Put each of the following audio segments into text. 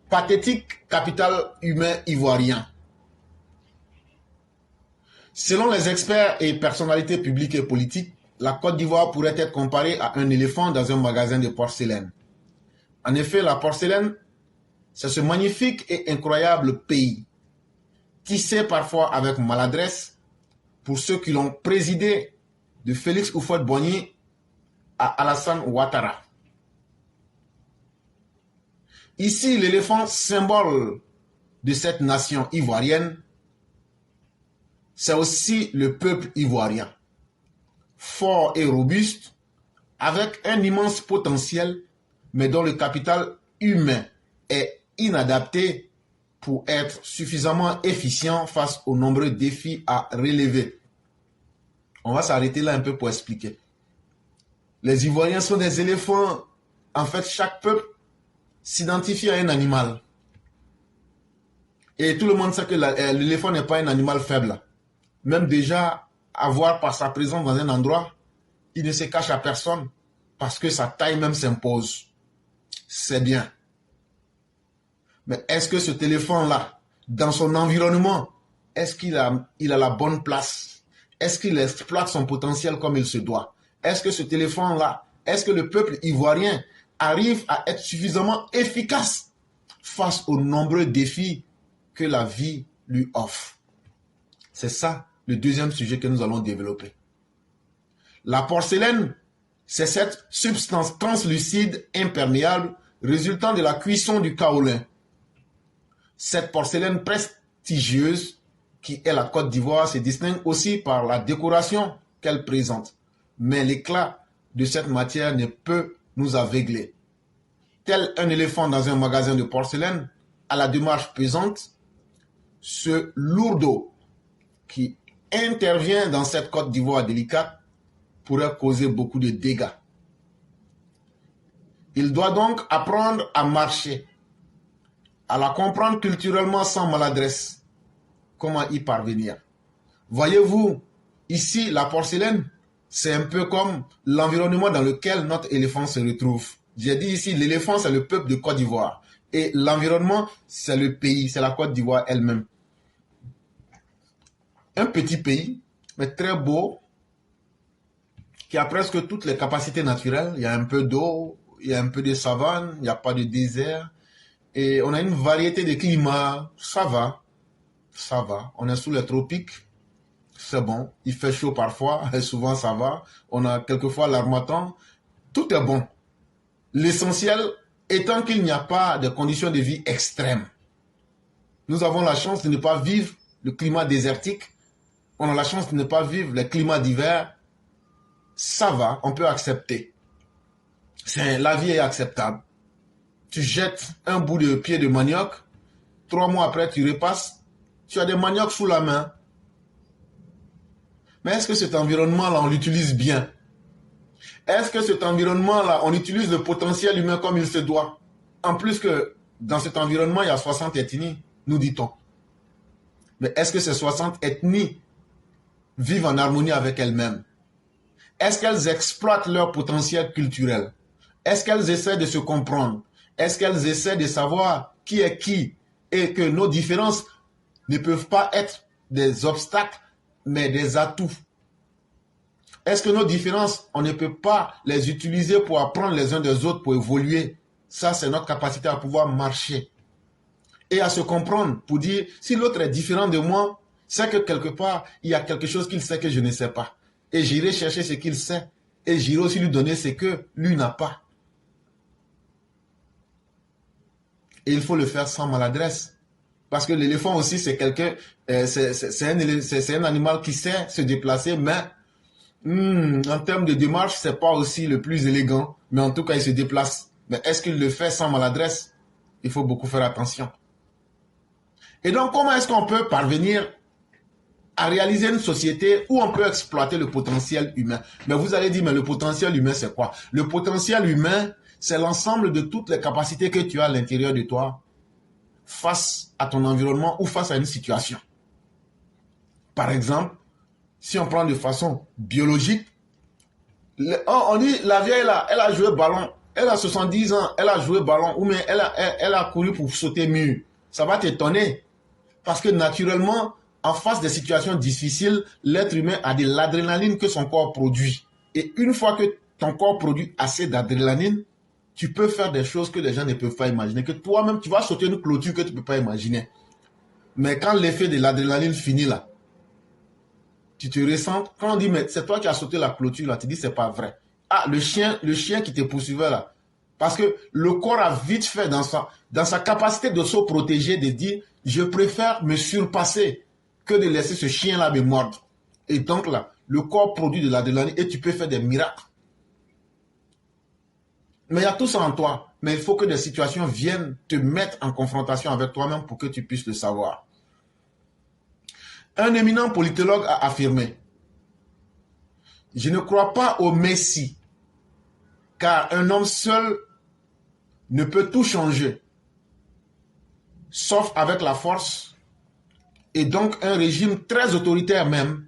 pathétique capital humain ivoirien. Selon les experts et personnalités publiques et politiques, la Côte d'Ivoire pourrait être comparée à un éléphant dans un magasin de porcelaine. En effet, la porcelaine, c'est ce magnifique et incroyable pays, tissé parfois avec maladresse, pour ceux qui l'ont présidé, de Félix Houphouët-Boigny à Alassane Ouattara. Ici, l'éléphant symbole de cette nation ivoirienne, c'est aussi le peuple ivoirien, fort et robuste, avec un immense potentiel, mais dont le capital humain est inadapté pour être suffisamment efficient face aux nombreux défis à relever. On va s'arrêter là un peu pour expliquer. Les Ivoiriens sont des éléphants. En fait, chaque peuple s'identifie à un animal. Et tout le monde sait que l'éléphant n'est pas un animal faible. Même déjà, avoir par sa présence dans un endroit, il ne se cache à personne parce que sa taille même s'impose. C'est bien. Mais est-ce que cet éléphant-là, dans son environnement, est-ce qu'il a la bonne place? Est-ce qu'il exploite son potentiel comme il se doit? Est-ce que cet éléphant-là, est-ce que le peuple ivoirien arrive à être suffisamment efficace face aux nombreux défis que la vie lui offre? C'est ça le deuxième sujet que nous allons développer. La porcelaine, c'est cette substance translucide imperméable résultant de la cuisson du kaolin. Cette porcelaine prestigieuse qui est la Côte d'Ivoire se distingue aussi par la décoration qu'elle présente. Mais l'éclat de cette matière ne peut nous aveugler. Tel un éléphant dans un magasin de porcelaine, à la démarche pesante, ce lourdeau qui intervient dans cette Côte d'Ivoire délicate pourrait causer beaucoup de dégâts. Il doit donc apprendre à marcher, à la comprendre culturellement sans maladresse. Comment y parvenir? Voyez-vous, ici, la porcelaine, c'est un peu comme l'environnement dans lequel notre éléphant se retrouve. J'ai dit ici, l'éléphant, c'est le peuple de Côte d'Ivoire. Et l'environnement, c'est le pays, c'est la Côte d'Ivoire elle-même. Un petit pays, mais très beau, qui a presque toutes les capacités naturelles. Il y a un peu d'eau, il y a un peu de savane, il n'y a pas de désert. Et on a une variété de climats. Ça va. On est sous les tropiques. C'est bon. Il fait chaud parfois, et souvent ça va. On a quelquefois l'harmattan. Tout est bon. L'essentiel étant qu'il n'y a pas de conditions de vie extrêmes. Nous avons la chance de ne pas vivre le climat désertique. On a la chance de ne pas vivre le climat d'hiver. Ça va, on peut accepter. La vie est acceptable. Tu jettes un bout de pied de manioc, 3 mois après tu repasses, tu as des maniocs sous la main. Mais est-ce que cet environnement-là, on l'utilise bien? Est-ce que cet environnement-là, on utilise le potentiel humain comme il se doit? En plus que dans cet environnement, il y a 60 ethnies, nous dit-on. Mais est-ce que ces 60 ethnies vivent en harmonie avec elles-mêmes? Est-ce qu'elles exploitent leur potentiel culturel? Est-ce qu'elles essaient de se comprendre? Est-ce qu'elles essaient de savoir qui est qui? Et que nos différences ne peuvent pas être des obstacles, mais des atouts. Est-ce que nos différences, on ne peut pas les utiliser pour apprendre les uns des autres, pour évoluer? Ça, c'est notre capacité à pouvoir marcher. Et à se comprendre pour dire, si l'autre est différent de moi, c'est que quelque part, il y a quelque chose qu'il sait que je ne sais pas. Et j'irai chercher ce qu'il sait. Et j'irai aussi lui donner ce que lui n'a pas. Et il faut le faire sans maladresse. Parce que l'éléphant aussi, c'est quelqu'un, c'est un animal qui sait se déplacer, mais en termes de démarche, c'est pas aussi le plus élégant. Mais en tout cas, il se déplace. Mais est-ce qu'il le fait sans maladresse? Il faut beaucoup faire attention. Et donc, comment est-ce qu'on peut parvenir à réaliser une société où on peut exploiter le potentiel humain? Mais vous allez dire, mais le potentiel humain, c'est quoi? Le potentiel humain, c'est l'ensemble de toutes les capacités que tu as à l'intérieur de toi face à ton environnement ou face à une situation. Par exemple, si on prend de façon biologique, on dit, la vieille là, elle a joué ballon Elle a 70 ans, elle a joué ballon, ou bien elle a couru pour sauter mur. Ça va t'étonner. Parce que naturellement, en face des situations difficiles, l'être humain a de l'adrénaline que son corps produit. Et une fois que ton corps produit assez d'adrénaline, tu peux faire des choses que les gens ne peuvent pas imaginer. Que toi-même, tu vas sauter une clôture que tu ne peux pas imaginer. Mais quand l'effet de l'adrénaline finit là, tu te ressens, quand on dit, mais c'est toi qui as sauté la clôture là, tu dis, c'est pas vrai. Ah, le chien qui te poursuivait là. Parce que le corps a vite fait dans sa capacité de se protéger, de dire, je préfère me surpasser que de laisser ce chien-là me mordre. Et donc là, le corps produit de l'adrénaline et tu peux faire des miracles. Mais il y a tout ça en toi. Mais il faut que des situations viennent te mettre en confrontation avec toi-même pour que tu puisses le savoir. Un éminent politologue a affirmé, je ne crois pas au Messie, car un homme seul ne peut tout changer, sauf avec la force, et donc un régime très autoritaire même,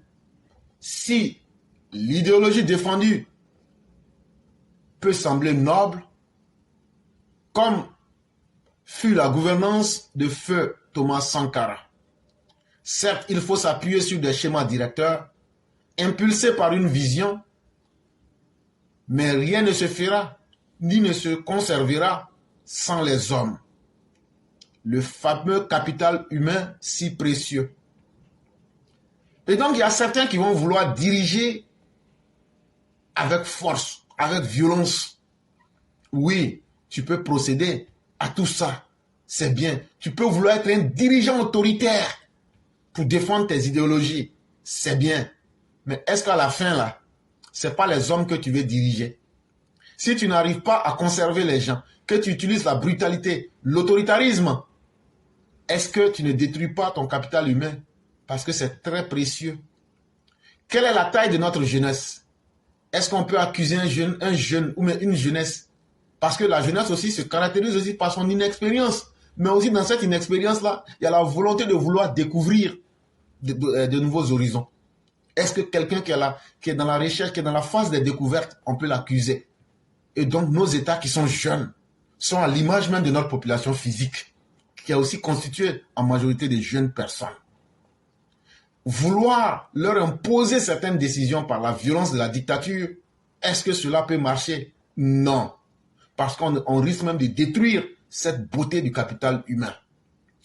si l'idéologie défendue peut sembler noble, comme fut la gouvernance de feu Thomas Sankara. Certes, il faut s'appuyer sur des schémas directeurs, impulsés par une vision, mais rien ne se fera, ni ne se conservera sans les hommes. Le fameux capital humain si précieux. Et donc, il y a certains qui vont vouloir diriger avec force, avec violence. Oui, tu peux procéder à tout ça. C'est bien. Tu peux vouloir être un dirigeant autoritaire pour défendre tes idéologies. C'est bien. Mais est-ce qu'à la fin, là, ce n'est pas les hommes que tu veux diriger? Si tu n'arrives pas à conserver les gens, que tu utilises la brutalité, l'autoritarisme, est-ce que tu ne détruis pas ton capital humain? Parce que c'est très précieux. Quelle est la taille de notre jeunesse? Est-ce qu'on peut accuser un jeune ou une jeunesse? Parce que la jeunesse aussi se caractérise aussi par son inexpérience. Mais aussi dans cette inexpérience-là, il y a la volonté de vouloir découvrir de nouveaux horizons. Est-ce que quelqu'un qui est dans la recherche, qui est dans la phase des découvertes, on peut l'accuser? Et donc nos États qui sont jeunes sont à l'image même de notre population physique, qui est aussi constituée en majorité de jeunes personnes. Vouloir leur imposer certaines décisions par la violence de la dictature, est-ce que cela peut marcher? Non. Parce qu'on risque même de détruire cette beauté du capital humain.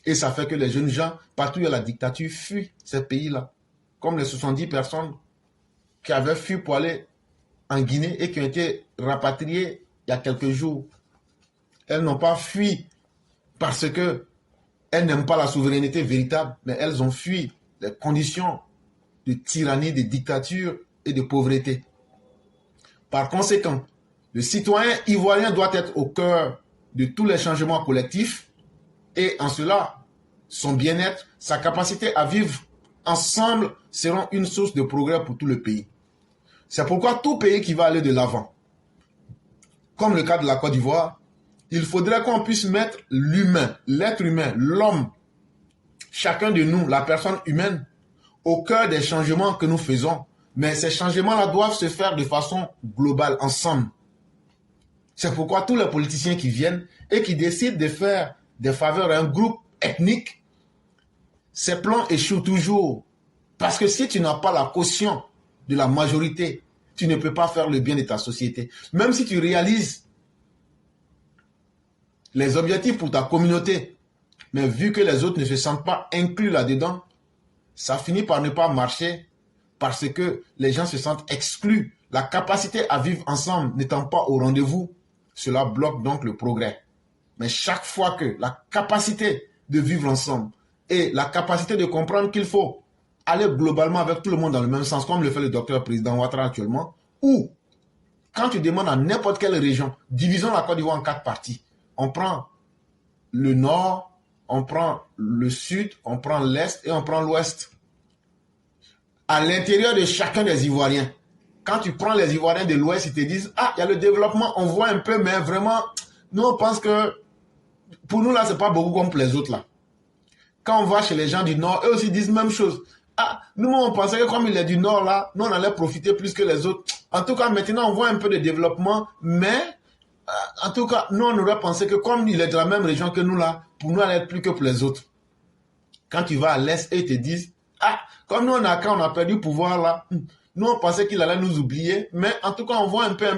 Et ça fait que les jeunes gens, partout où il y a la dictature, fuient ces pays-là. Comme les 70 personnes qui avaient fui pour aller en Guinée et qui ont été rapatriées il y a quelques jours. Elles n'ont pas fui parce qu'elles n'aiment pas la souveraineté véritable, mais elles ont fui les conditions de tyrannie, de dictature et de pauvreté. Par conséquent, le citoyen ivoirien doit être au cœur de tous les changements collectifs et en cela, son bien-être, sa capacité à vivre ensemble seront une source de progrès pour tout le pays. C'est pourquoi tout pays qui va aller de l'avant, comme le cas de la Côte d'Ivoire, il faudrait qu'on puisse mettre l'humain, l'être humain, l'homme, chacun de nous, la personne humaine, au cœur des changements que nous faisons. Mais ces changements-là doivent se faire de façon globale, ensemble. C'est pourquoi tous les politiciens qui viennent et qui décident de faire des faveurs à un groupe ethnique, ces plans échouent toujours. Parce que si tu n'as pas la caution de la majorité, tu ne peux pas faire le bien de ta société. Même si tu réalises les objectifs pour ta communauté, mais vu que les autres ne se sentent pas inclus là-dedans, ça finit par ne pas marcher parce que les gens se sentent exclus. La capacité à vivre ensemble n'étant pas au rendez-vous, cela bloque donc le progrès. Mais chaque fois que la capacité de vivre ensemble et la capacité de comprendre qu'il faut aller globalement avec tout le monde dans le même sens, comme le fait le docteur président Ouattara actuellement, ou quand tu demandes à n'importe quelle région, divisons la Côte d'Ivoire en 4 parties. On prend le nord, on prend le sud, on prend l'est et on prend l'ouest. À l'intérieur de chacun des Ivoiriens, quand tu prends les Ivoiriens de l'ouest, ils te disent « Ah, il y a le développement, on voit un peu, mais vraiment, nous on pense que pour nous là, c'est pas beaucoup comme pour les autres là. » Quand on va chez les gens du nord, eux aussi disent la même chose. Ah, nous on pensait que comme il est du nord là, nous on allait profiter plus que les autres. En tout cas, maintenant on voit un peu de développement, mais En tout cas, nous, on aurait pensé que comme il est de la même région que nous là, pour nous, elle est plus que pour les autres. Quand tu vas à l'Est et ils te disent, ah, comme nous, quand on a perdu le pouvoir là, nous, on pensait qu'il allait nous oublier, mais en tout cas, on voit un peu.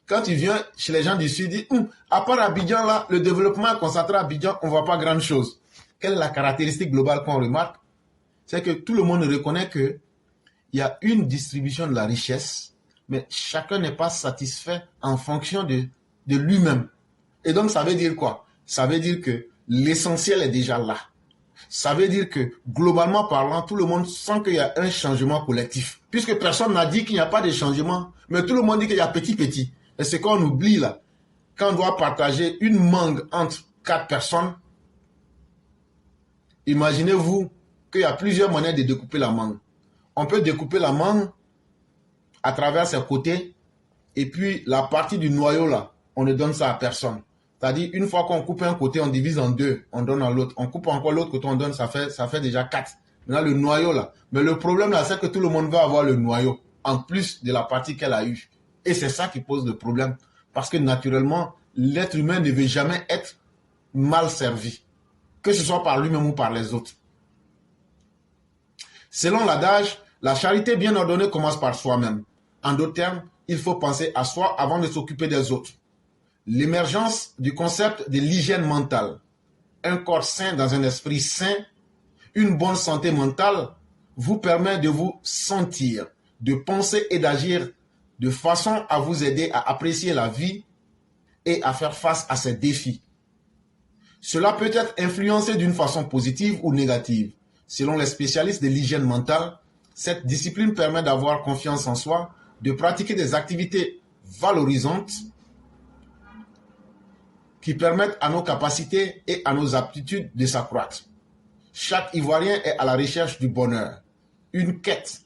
Quand tu viens chez les gens du Sud, dis, à part Abidjan là, le développement est concentré à Abidjan, on ne voit pas grand chose. Quelle est la caractéristique globale qu'on remarque? C'est que tout le monde reconnaît qu'il y a une distribution de la richesse, mais chacun n'est pas satisfait en fonction de lui-même. Et donc, ça veut dire quoi? Ça veut dire que l'essentiel est déjà là. Ça veut dire que, globalement parlant, tout le monde sent qu'il y a un changement collectif. Puisque personne n'a dit qu'il n'y a pas de changement, mais tout le monde dit qu'il y a petit. Et c'est qu'on oublie là. Quand on doit partager une mangue entre 4 personnes, imaginez-vous qu'il y a plusieurs manières de découper la mangue. On peut découper la mangue à travers ses côtés, et puis la partie du noyau là, on ne donne ça à personne. C'est-à-dire, une fois qu'on coupe un côté, on divise en 2, on donne à l'autre. On coupe encore l'autre côté, on donne, ça fait déjà 4. Maintenant, le noyau là. Mais le problème là, c'est que tout le monde veut avoir le noyau, en plus de la partie qu'elle a eue. Et c'est ça qui pose le problème. Parce que naturellement, l'être humain ne veut jamais être mal servi. Que ce soit par lui-même ou par les autres. Selon l'adage, la charité bien ordonnée commence par soi-même. En d'autres termes, il faut penser à soi avant de s'occuper des autres. L'émergence du concept de l'hygiène mentale, un corps sain dans un esprit sain, une bonne santé mentale vous permet de vous sentir, de penser et d'agir de façon à vous aider à apprécier la vie et à faire face à ses défis. Cela peut être influencé d'une façon positive ou négative. Selon les spécialistes de l'hygiène mentale, cette discipline permet d'avoir confiance en soi, de pratiquer des activités valorisantes qui permettent à nos capacités et à nos aptitudes de s'accroître. Chaque Ivoirien est à la recherche du bonheur, une quête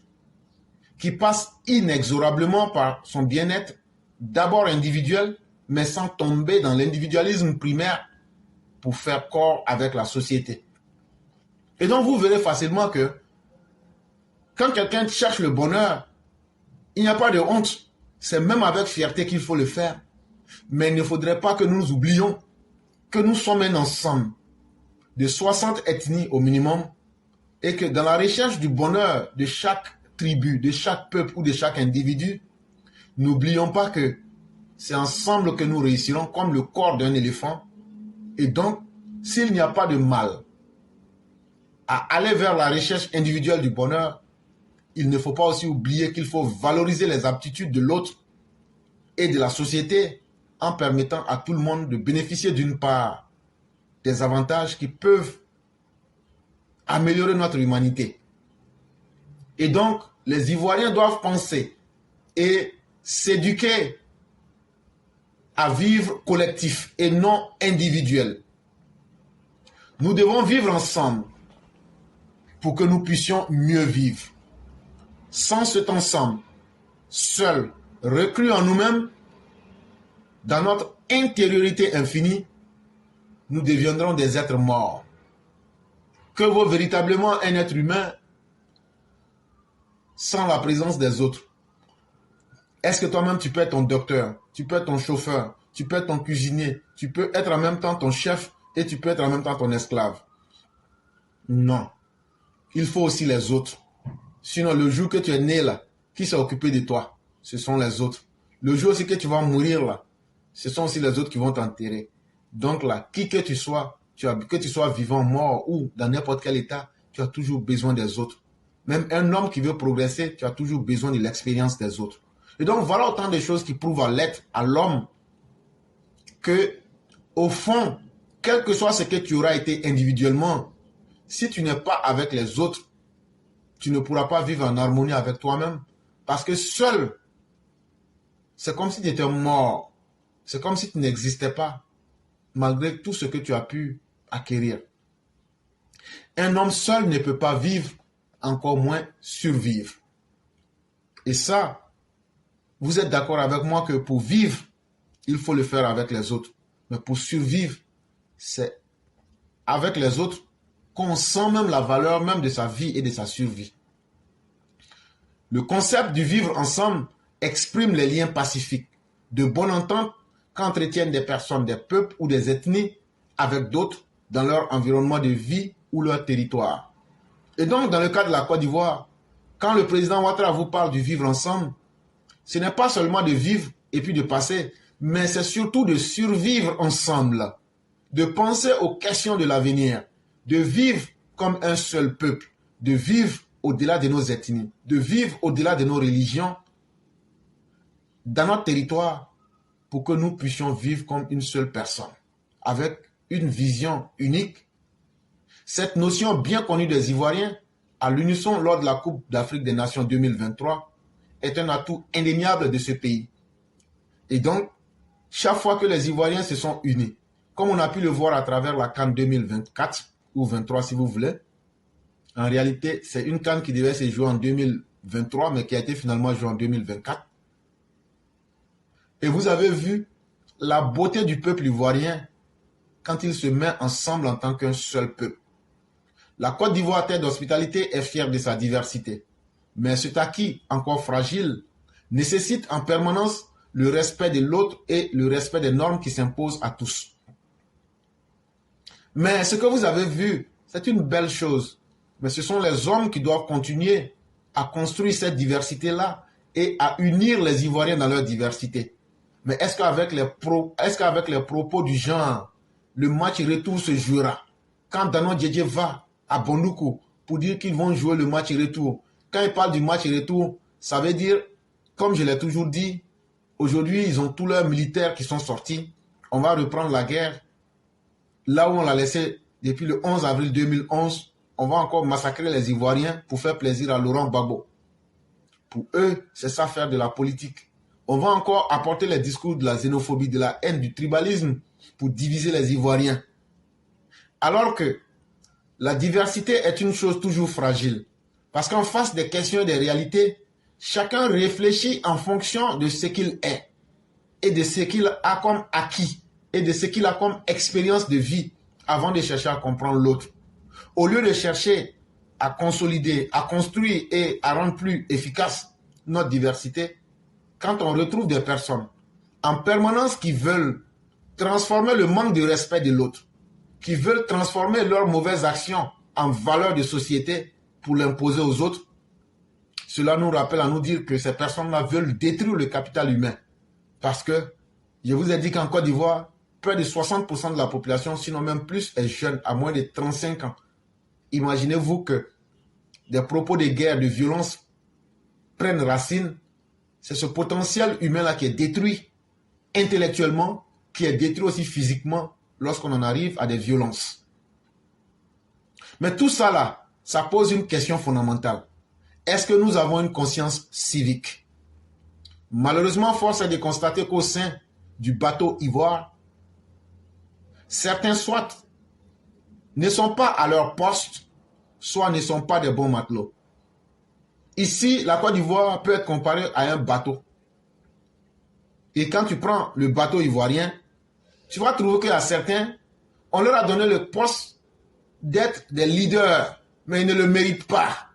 qui passe inexorablement par son bien-être, d'abord individuel, mais sans tomber dans l'individualisme primaire pour faire corps avec la société. Et donc vous verrez facilement que quand quelqu'un cherche le bonheur, il n'y a pas de honte. C'est même avec fierté qu'il faut le faire. Mais il ne faudrait pas que nous oublions que nous sommes un ensemble de 60 ethnies au minimum et que dans la recherche du bonheur de chaque tribu, de chaque peuple ou de chaque individu, n'oublions pas que c'est ensemble que nous réussirons comme le corps d'un éléphant. Et donc, s'il n'y a pas de mal à aller vers la recherche individuelle du bonheur, il ne faut pas aussi oublier qu'il faut valoriser les aptitudes de l'autre et de la société en permettant à tout le monde de bénéficier d'une part des avantages qui peuvent améliorer notre humanité. Et donc, les Ivoiriens doivent penser et s'éduquer à vivre collectif et non individuel. Nous devons vivre ensemble pour que nous puissions mieux vivre. Sans cet ensemble, seul, reclus en nous-mêmes, dans notre intériorité infinie, nous deviendrons des êtres morts. Que vaut véritablement un être humain sans la présence des autres? Est-ce que toi-même tu peux être ton docteur, tu peux être ton chauffeur, tu peux être ton cuisinier, tu peux être en même temps ton chef et tu peux être en même temps ton esclave? Non. Il faut aussi les autres. Sinon, le jour que tu es né là, qui s'est occupé de toi? Ce sont les autres. Le jour aussi que tu vas mourir là, ce sont aussi les autres qui vont t'enterrer. Donc là, qui que tu sois, que tu sois vivant, mort ou dans n'importe quel état, tu as toujours besoin des autres. Même un homme qui veut progresser, tu as toujours besoin de l'expérience des autres. Et donc voilà autant de choses qui prouvent à l'être, à l'homme, que au fond, quel que soit ce que tu auras été individuellement, si tu n'es pas avec les autres, tu ne pourras pas vivre en harmonie avec toi-même. Parce que seul, c'est comme si tu étais mort. C'est comme si tu n'existais pas, malgré tout ce que tu as pu acquérir. Un homme seul ne peut pas vivre, encore moins survivre. Et ça, vous êtes d'accord avec moi que pour vivre, il faut le faire avec les autres. Mais pour survivre, c'est avec les autres qu'on sent même la valeur même de sa vie et de sa survie. Le concept du vivre ensemble exprime les liens pacifiques, de bonne entente qu'entretiennent des personnes, des peuples ou des ethnies avec d'autres dans leur environnement de vie ou leur territoire. Et donc, dans le cas de la Côte d'Ivoire, quand le président Ouattara vous parle du vivre ensemble, ce n'est pas seulement de vivre et puis de passer, mais c'est surtout de survivre ensemble, de penser aux questions de l'avenir, de vivre comme un seul peuple, de vivre au-delà de nos ethnies, de vivre au-delà de nos religions, dans notre territoire, pour que nous puissions vivre comme une seule personne, avec une vision unique. Cette notion bien connue des Ivoiriens, à l'unisson lors de la Coupe d'Afrique des Nations 2023, est un atout indéniable de ce pays. Et donc, chaque fois que les Ivoiriens se sont unis, comme on a pu le voir à travers la CAN 2024, ou 23 si vous voulez, en réalité, c'est une CAN qui devait se jouer en 2023, mais qui a été finalement jouée en 2024. Et vous avez vu la beauté du peuple ivoirien quand il se met ensemble en tant qu'un seul peuple. La Côte d'Ivoire, terre d'hospitalité, est fière de sa diversité. Mais cet acquis, encore fragile, nécessite en permanence le respect de l'autre et le respect des normes qui s'imposent à tous. Mais ce que vous avez vu, c'est une belle chose. Mais ce sont les hommes qui doivent continuer à construire cette diversité-là et à unir les Ivoiriens dans leur diversité. Mais est-ce qu'avec les propos du genre, le match retour se jouera? Quand Danon Djedje va à Bondoukou pour dire qu'ils vont jouer le match retour, quand il parle du match retour, ça veut dire, comme je l'ai toujours dit, aujourd'hui, ils ont tous leurs militaires qui sont sortis. On va reprendre la guerre. Là où on l'a laissé depuis le 11 avril 2011, on va encore massacrer les Ivoiriens pour faire plaisir à Laurent Gbagbo. Pour eux, c'est ça faire de la politique. On va encore apporter les discours de la xénophobie, de la haine, du tribalisme pour diviser les Ivoiriens. Alors que la diversité est une chose toujours fragile. Parce qu'en face des questions et des réalités, chacun réfléchit en fonction de ce qu'il est et de ce qu'il a comme acquis et de ce qu'il a comme expérience de vie avant de chercher à comprendre l'autre. Au lieu de chercher à consolider, à construire et à rendre plus efficace notre diversité, quand on retrouve des personnes en permanence qui veulent transformer le manque de respect de l'autre, qui veulent transformer leurs mauvaises actions en valeurs de société pour l'imposer aux autres, cela nous rappelle à nous dire que ces personnes-là veulent détruire le capital humain. Parce que, je vous ai dit qu'en Côte d'Ivoire, près de 60% de la population, sinon même plus, est jeune, à moins de 35 ans. Imaginez-vous que des propos de guerre, de violence prennent racine. C'est ce potentiel humain-là qui est détruit intellectuellement, qui est détruit aussi physiquement lorsqu'on en arrive à des violences. Mais tout ça là, ça pose une question fondamentale. Est-ce que nous avons une conscience civique? Malheureusement, force est de constater qu'au sein du bateau Ivoire, certains soit ne sont pas à leur poste, soit ne sont pas des bons matelots. Ici, la Côte d'Ivoire peut être comparée à un bateau. Et quand tu prends le bateau ivoirien, tu vas trouver qu'à certains, on leur a donné le poste d'être des leaders, mais ils ne le méritent pas.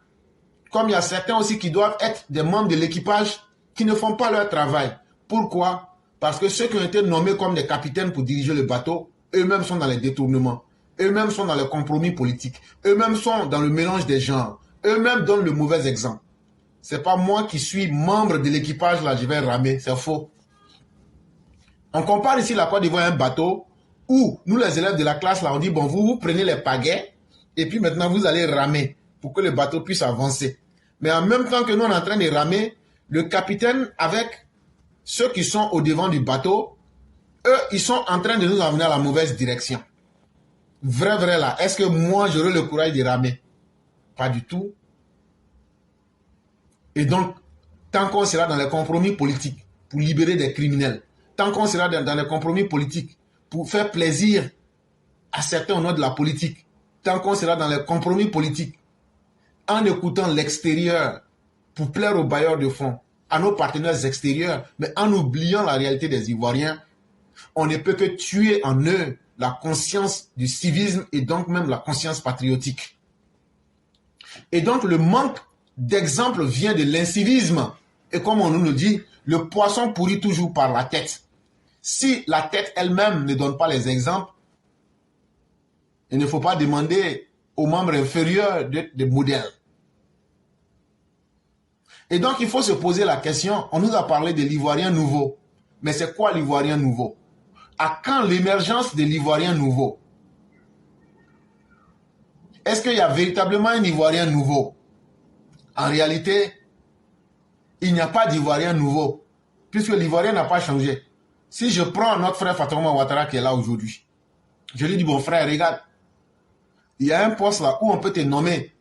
Comme il y a certains aussi qui doivent être des membres de l'équipage qui ne font pas leur travail. Pourquoi? Parce que ceux qui ont été nommés comme des capitaines pour diriger le bateau, eux-mêmes sont dans les détournements, eux-mêmes sont dans les compromis politiques, eux-mêmes sont dans le mélange des genres, eux-mêmes donnent le mauvais exemple. C'est pas moi qui suis membre de l'équipage, là, je vais ramer, c'est faux. On compare ici la Côte d'Ivoire à un bateau où nous, les élèves de la classe, là, on dit, bon, vous prenez les pagaies et puis maintenant, vous allez ramer pour que le bateau puisse avancer. Mais en même temps que nous, on est en train de ramer, le capitaine avec ceux qui sont au devant du bateau, eux, ils sont en train de nous emmener à la mauvaise direction. Vrai là, est-ce que moi, j'aurai le courage de ramer? Pas du tout. Et donc, tant qu'on sera dans les compromis politiques pour libérer des criminels, tant qu'on sera dans les compromis politiques pour faire plaisir à certains au nom de la politique, tant qu'on sera dans les compromis politiques en écoutant l'extérieur pour plaire aux bailleurs de fonds, à nos partenaires extérieurs, mais en oubliant la réalité des Ivoiriens, on ne peut que tuer en eux la conscience du civisme et donc même la conscience patriotique. Et donc le manque d'exemple vient de l'incivisme. Et comme on nous le dit, le poisson pourrit toujours par la tête. Si la tête elle-même ne donne pas les exemples, il ne faut pas demander aux membres inférieurs d'être des modèles. Et donc, il faut se poser la question, on nous a parlé de l'Ivoirien nouveau. Mais c'est quoi l'Ivoirien nouveau? À quand l'émergence de l'Ivoirien nouveau? Est-ce qu'il y a véritablement un Ivoirien nouveau? En réalité, il n'y a pas d'Ivoirien nouveau, puisque l'Ivoirien n'a pas changé. Si je prends notre frère Fatouma Ouattara qui est là aujourd'hui, je lui dis, bon frère, regarde, il y a un poste là où on peut te nommer.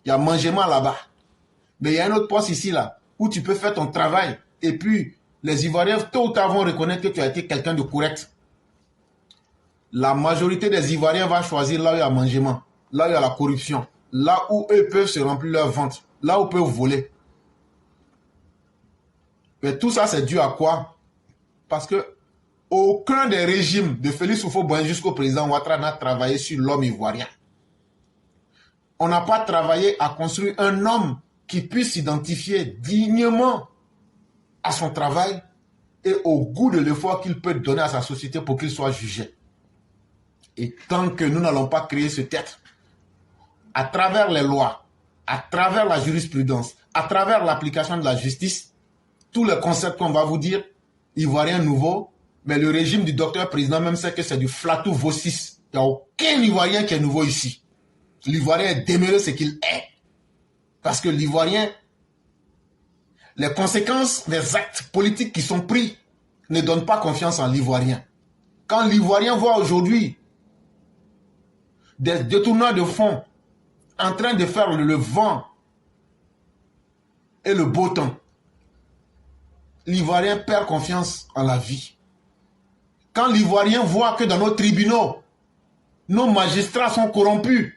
Il y a mangement là-bas. Mais il y a un autre poste ici là, où tu peux faire ton travail. Et puis, les Ivoiriens, tôt ou tard, vont reconnaître que tu as été quelqu'un de correct. La majorité des Ivoiriens va choisir là où il y a mangement, là où il y a la corruption, là où eux peuvent se remplir leur ventre, là où ils peuvent voler. Mais tout ça, c'est dû à quoi? Parce que aucun des régimes, de Félix Houphouët-Boigny jusqu'au président Ouattara, n'a travaillé sur l'homme ivoirien. On n'a pas travaillé à construire un homme qui puisse s'identifier dignement à son travail et au goût de l'effort qu'il peut donner à sa société pour qu'il soit jugé. Et tant que nous n'allons pas créer ce être, à travers les lois, à travers la jurisprudence, à travers l'application de la justice, tous les concepts qu'on va vous dire, Ivoirien nouveau, mais le régime du docteur président même sait que c'est du flatou vossis. Il n'y a aucun Ivoirien qui est nouveau ici. L'Ivoirien est demeuré ce qu'il est. Parce que l'Ivoirien, les conséquences des actes politiques qui sont pris ne donnent pas confiance en l'Ivoirien. Quand l'Ivoirien voit aujourd'hui des détourneurs de fonds en train de faire le vent et le beau temps, l'Ivoirien perd confiance en la vie. Quand l'Ivoirien voit que dans nos tribunaux, nos magistrats sont corrompus,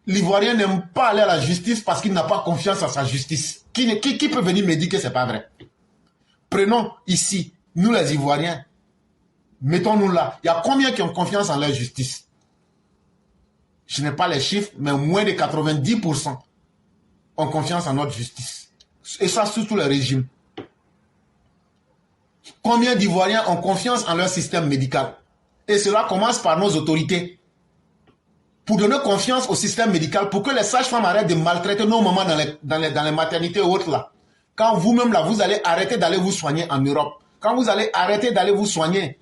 l'Ivoirien n'aime pas aller à la justice parce qu'il n'a pas confiance en sa justice. Qui peut venir me dire que ce n'est pas vrai? Prenons ici, nous les Ivoiriens, mettons-nous là. Il y a combien qui ont confiance en leur justice? Je n'ai pas les chiffres, mais moins de 90% ont confiance en notre justice. Et ça, sous tous les régimes. Combien d'Ivoiriens ont confiance en leur système médical? Et cela commence par nos autorités. Pour donner confiance au système médical, pour que les sages-femmes arrêtent de maltraiter nos mamans dans les maternités et autres là. Quand vous-même là, vous allez arrêter d'aller vous soigner en Europe. Quand vous allez arrêter d'aller vous soigner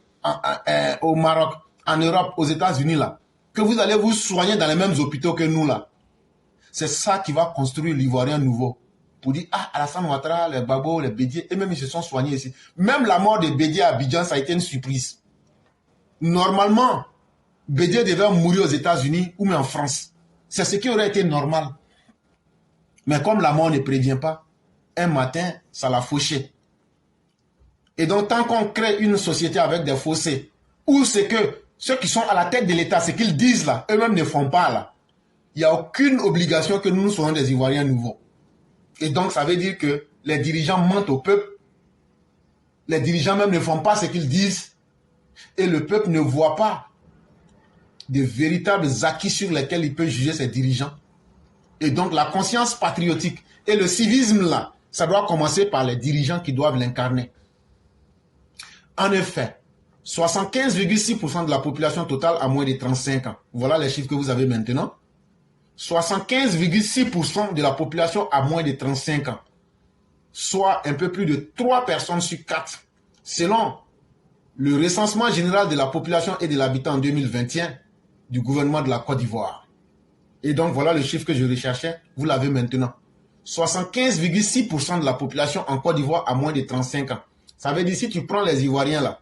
au Maroc, en Europe, aux États-Unis là. Que vous allez vous soigner dans les mêmes hôpitaux que nous là. C'est ça qui va construire l'Ivoirien nouveau. Pour dire, ah, Alassane Ouattara, les Babos, les Bédier, et même ils se sont soignés ici. Même la mort de Bédier à Abidjan, ça a été une surprise. Normalement, Bédier devait mourir aux États-Unis ou même en France. C'est ce qui aurait été normal. Mais comme la mort ne prévient pas, un matin, ça l'a fauché. Et donc, tant qu'on crée une société avec des fossés, où c'est que ceux qui sont à la tête de l'État, ce qu'ils disent là, eux-mêmes ne font pas là, il n'y a aucune obligation que nous soyons des Ivoiriens nouveaux. Et donc, ça veut dire que les dirigeants mentent au peuple. Les dirigeants même ne font pas ce qu'ils disent. Et le peuple ne voit pas de véritables acquis sur lesquels il peut juger ses dirigeants. Et donc, la conscience patriotique et le civisme, là, ça doit commencer par les dirigeants qui doivent l'incarner. En effet, 75,6% de la population totale a moins de 35 ans. Voilà les chiffres que vous avez maintenant. 75,6% de la population a moins de 35 ans. Soit un peu plus de 3 personnes sur 4. Selon le recensement général de la population et de l'habitat en 2021 du gouvernement de la Côte d'Ivoire. Et donc voilà le chiffre que je recherchais, vous l'avez maintenant. 75,6% de la population en Côte d'Ivoire a moins de 35 ans. Ça veut dire si tu prends les Ivoiriens là,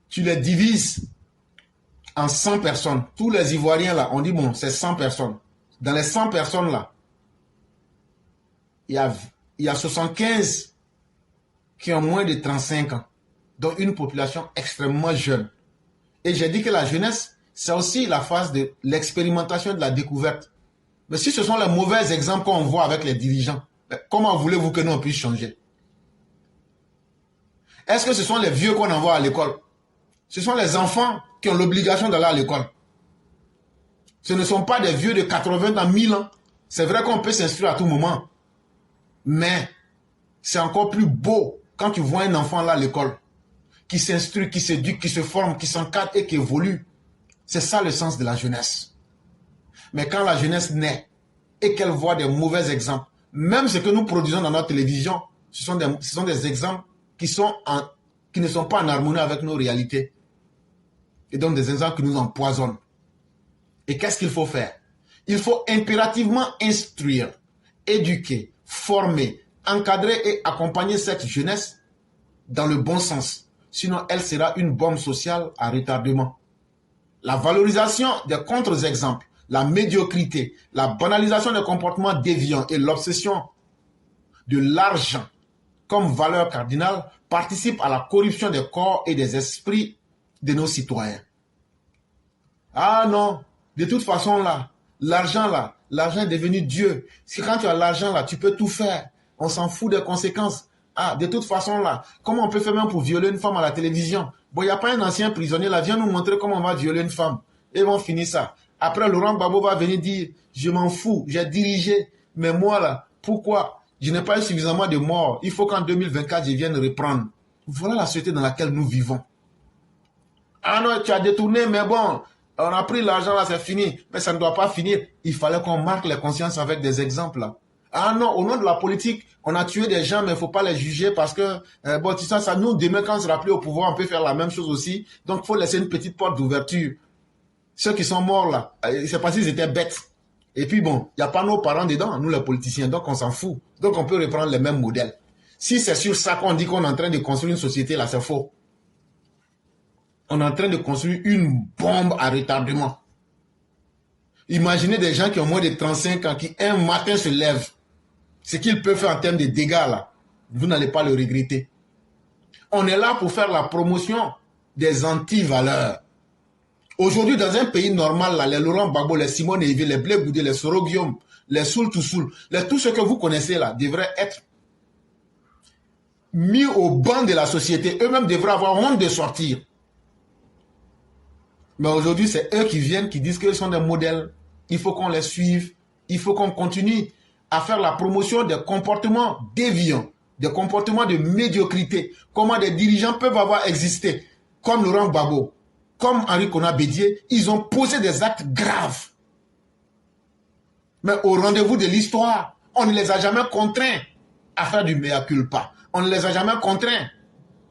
tu les divises en 100 personnes. Tous les Ivoiriens là, on dit bon, c'est 100 personnes. Dans les 100 personnes là, il y a 75 qui ont moins de 35 ans. Donc une population extrêmement jeune. Et j'ai dit que la jeunesse, c'est aussi la phase de l'expérimentation de la découverte. Mais si ce sont les mauvais exemples qu'on voit avec les dirigeants, comment voulez-vous que nous on puisse changer? Est-ce que ce sont les vieux qu'on envoie à l'école? Ce sont les enfants qui ont l'obligation d'aller à l'école. Ce ne sont pas des vieux de 80 ans, 1000 ans. C'est vrai qu'on peut s'inscrire à tout moment. Mais c'est encore plus beau quand tu vois un enfant là à l'école, qui s'instruit, qui s'éduque, qui se forme, qui s'encadre et qui évolue, c'est ça le sens de la jeunesse. Mais quand la jeunesse naît et qu'elle voit des mauvais exemples, même ce que nous produisons dans notre télévision, ce sont des exemples qui ne sont pas en harmonie avec nos réalités. Et donc des exemples qui nous empoisonnent. Et qu'est-ce qu'il faut faire? Il faut impérativement instruire, éduquer, former, encadrer et accompagner cette jeunesse dans le bon sens. Sinon, elle sera une bombe sociale à retardement. La valorisation des contre-exemples, la médiocrité, la banalisation des comportements déviants et l'obsession de l'argent comme valeur cardinale participent à la corruption des corps et des esprits de nos citoyens. Ah non, de toute façon l'argent est devenu Dieu. Si quand tu as l'argent là, tu peux tout faire. On s'en fout des conséquences. Ah, de toute façon comment on peut faire même pour violer une femme à la télévision? Bon, il n'y a pas un ancien prisonnier là, viens nous montrer comment on va violer une femme. Et ils vont finir ça. Après, Laurent Gbagbo va venir dire, je m'en fous, j'ai dirigé. Mais moi là, pourquoi? Je n'ai pas eu suffisamment de morts. Il faut qu'en 2024, je vienne reprendre. Voilà la société dans laquelle nous vivons. Ah non, tu as détourné, mais bon, on a pris l'argent là, c'est fini. Mais ça ne doit pas finir. Il fallait qu'on marque les consciences avec des exemples là. Ah non, au nom de la politique, on a tué des gens, mais il ne faut pas les juger parce que, bon, tu sais, ça nous, demain, quand on sera plus au pouvoir, on peut faire la même chose aussi. Donc, il faut laisser une petite porte d'ouverture. Ceux qui sont morts là, c'est parce qu'ils étaient bêtes. Et puis bon, il n'y a pas nos parents dedans, nous les politiciens, donc on s'en fout. Donc on peut reprendre les mêmes modèles. Si c'est sur ça qu'on dit qu'on est en train de construire une société, là c'est faux. On est en train de construire une bombe à retardement. Imaginez des gens qui ont moins de 35 ans, qui un matin se lèvent. Ce qu'ils peuvent faire en termes de dégâts là, vous n'allez pas le regretter. On est là pour faire la promotion des anti-valeurs. Aujourd'hui, dans un pays normal, là, les Laurent Gbagbo, les Simone Veil, les Blé Goudé, les Soro Guillaume, les Soul to Soul, tout ce que vous connaissez là, devraient être mis au banc de la société. Eux-mêmes devraient avoir honte de sortir. Mais aujourd'hui, c'est eux qui viennent, qui disent qu'ils sont des modèles. Il faut qu'on les suive. Il faut qu'on continue à faire la promotion des comportements déviants, des comportements de médiocrité. Comment des dirigeants peuvent avoir existé, comme Laurent Gbagbo, comme Henri Konan Bédié, ils ont posé des actes graves. Mais au rendez-vous de l'histoire, on ne les a jamais contraints à faire du mea culpa. On ne les a jamais contraints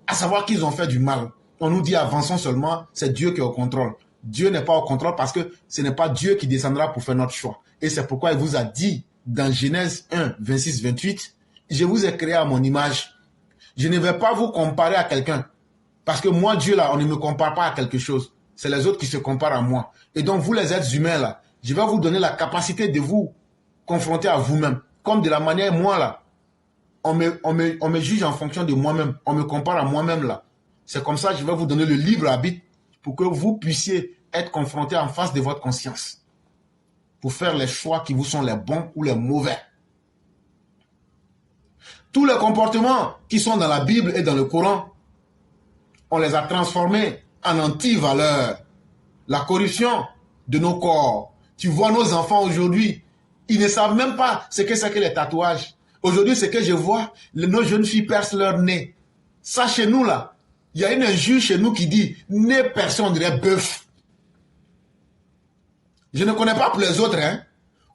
à savoir qu'ils ont fait du mal. On nous dit avançons seulement, c'est Dieu qui est au contrôle. Dieu n'est pas au contrôle parce que ce n'est pas Dieu qui descendra pour faire notre choix. Et c'est pourquoi il vous a dit dans Genèse 1, 26, 28, je vous ai créé à mon image. Je ne vais pas vous comparer à quelqu'un. Parce que moi, Dieu, là, on ne me compare pas à quelque chose. C'est les autres qui se comparent à moi. Et donc, vous, les êtres humains, là, je vais vous donner la capacité de vous confronter à vous-même. Comme de la manière, moi, là, on me juge en fonction de moi-même. On me compare à moi-même, là. C'est comme ça que je vais vous donner le libre arbitre pour que vous puissiez être confronté en face de votre conscience. Pour faire les choix qui vous sont les bons ou les mauvais. Tous les comportements qui sont dans la Bible et dans le Coran, on les a transformés en anti-valeurs. La corruption de nos corps. Tu vois nos enfants aujourd'hui, ils ne savent même pas ce que c'est que les tatouages. Aujourd'hui, ce que je vois, nos jeunes filles percent leur nez. Ça, chez nous, là, il y a une injure chez nous qui dit « nez percé, on dirait bœuf ». Je ne connais pas pour les autres, hein.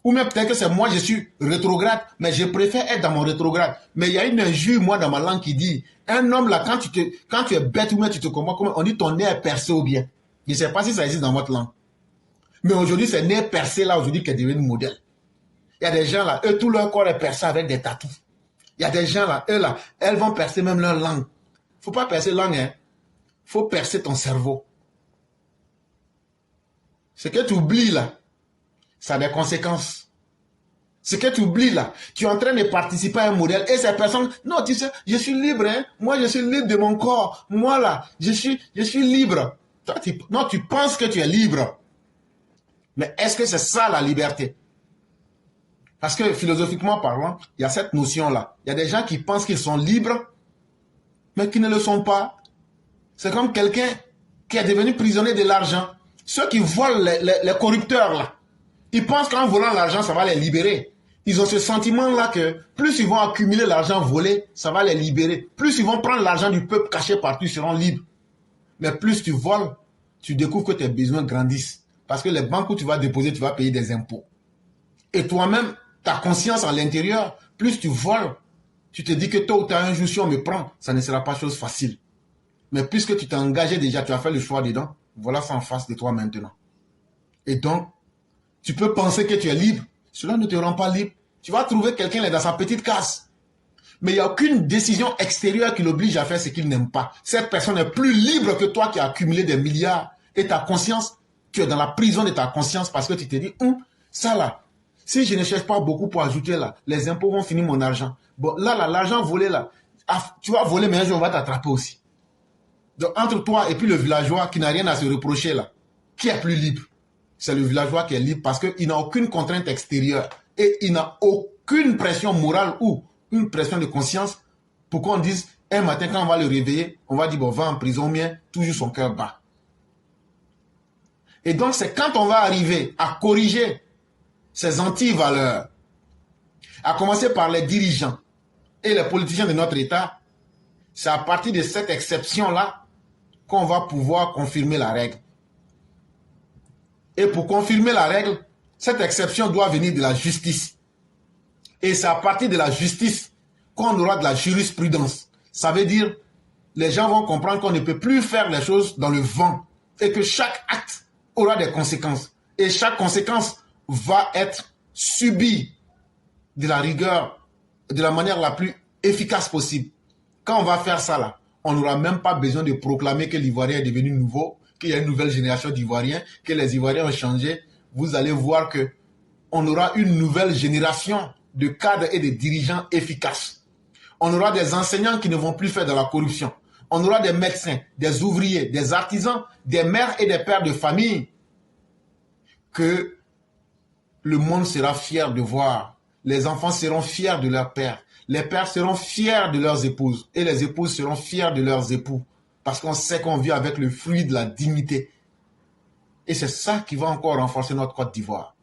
Ou même peut-être que c'est moi, je suis rétrograde, mais je préfère être dans mon rétrograde. Mais il y a une injure, moi, dans ma langue qui dit, un homme là, quand tu es bête ou même tu te comprends, on dit ton nez est percé ou bien. Je ne sais pas si ça existe dans votre langue. Mais aujourd'hui, c'est nez percé là, aujourd'hui, qui est devenu modèle. Il y a des gens là, eux, tout leur corps est percé avec des tatous. Il y a des gens là, eux là, elles vont percer même leur langue. Faut pas percer langue, hein. Faut percer ton cerveau. Ce que tu oublies là, ça a des conséquences. Ce que tu oublies là, tu es en train de participer à un modèle et ces personnes, non, tu sais, je suis libre, hein. Moi je suis libre de mon corps. Moi là, je suis libre. Toi, tu penses que tu es libre. Mais est-ce que c'est ça la liberté? Parce que philosophiquement parlant, il y a cette notion-là. Il y a des gens qui pensent qu'ils sont libres, mais qui ne le sont pas. C'est comme quelqu'un qui est devenu prisonnier de l'argent. Ceux qui volent les corrupteurs là, ils pensent qu'en volant l'argent, ça va les libérer. Ils ont ce sentiment-là que plus ils vont accumuler l'argent volé, ça va les libérer. Plus ils vont prendre l'argent du peuple caché partout, ils seront libres. Mais plus tu voles, tu découvres que tes besoins grandissent. Parce que les banques où tu vas déposer, tu vas payer des impôts. Et toi-même, ta conscience à l'intérieur, plus tu voles, tu te dis que tôt ou tard, un jour, si on me prend, ça ne sera pas chose facile. Mais puisque tu t'es engagé déjà, tu as fait le choix dedans, voilà ça en face de toi maintenant. Et donc, tu peux penser que tu es libre. Cela ne te rend pas libre. Tu vas trouver quelqu'un dans sa petite case. Mais il n'y a aucune décision extérieure qui l'oblige à faire ce qu'il n'aime pas. Cette personne est plus libre que toi qui as accumulé des milliards. Et ta conscience, tu es dans la prison de ta conscience parce que tu te dis, ça là, si je ne cherche pas beaucoup pour ajouter là, les impôts vont finir mon argent. Bon, là, l'argent volé là, tu vas voler, mais un jour on va t'attraper aussi. Donc entre toi et puis le villageois qui n'a rien à se reprocher là, qui est plus libre? C'est le villageois qui est libre parce qu'il n'a aucune contrainte extérieure et il n'a aucune pression morale ou une pression de conscience pour qu'on dise un matin quand on va le réveiller, on va dire bon, va en prison, mais toujours son cœur bat. Et donc c'est quand on va arriver à corriger ces anti-valeurs, à commencer par les dirigeants et les politiciens de notre État, c'est à partir de cette exception-là qu'on va pouvoir confirmer la règle. Et pour confirmer la règle, cette exception doit venir de la justice. Et c'est à partir de la justice qu'on aura de la jurisprudence. Ça veut dire, les gens vont comprendre qu'on ne peut plus faire les choses dans le vent et que chaque acte aura des conséquences. Et chaque conséquence va être subie de la rigueur, de la manière la plus efficace possible. Quand on va faire ça là, on n'aura même pas besoin de proclamer que l'Ivoirien est devenu nouveau, qu'il y a une nouvelle génération d'Ivoiriens, que les Ivoiriens ont changé. Vous allez voir que on aura une nouvelle génération de cadres et de dirigeants efficaces. On aura des enseignants qui ne vont plus faire de la corruption. On aura des médecins, des ouvriers, des artisans, des mères et des pères de famille que le monde sera fier de voir. Les enfants seront fiers de leur père. Les pères seront fiers de leurs épouses. Et les épouses seront fiers de leurs époux. Parce qu'on sait qu'on vit avec le fruit de la dignité. Et c'est ça qui va encore renforcer notre Côte d'Ivoire.